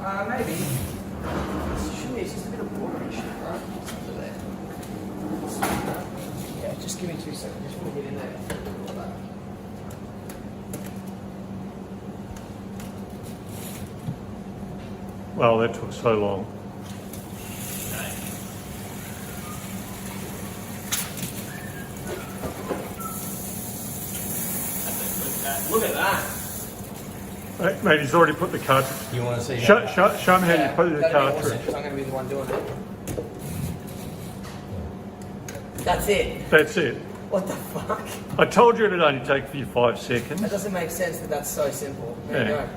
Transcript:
Maybe. It's just a bit of water and shit, right? It's under there. Yeah, just give me 2 seconds. Just want to get in there. Wow, that took so long. Look at that. Mate, he's already put the cartridge. You want to see? Show me how you put the cartridge. Awesome, I'm going to be the one doing it. That's it. That's it. What the fuck? I told you it'd only take you 5 seconds. That doesn't make sense that that's so simple. There you Yeah. go.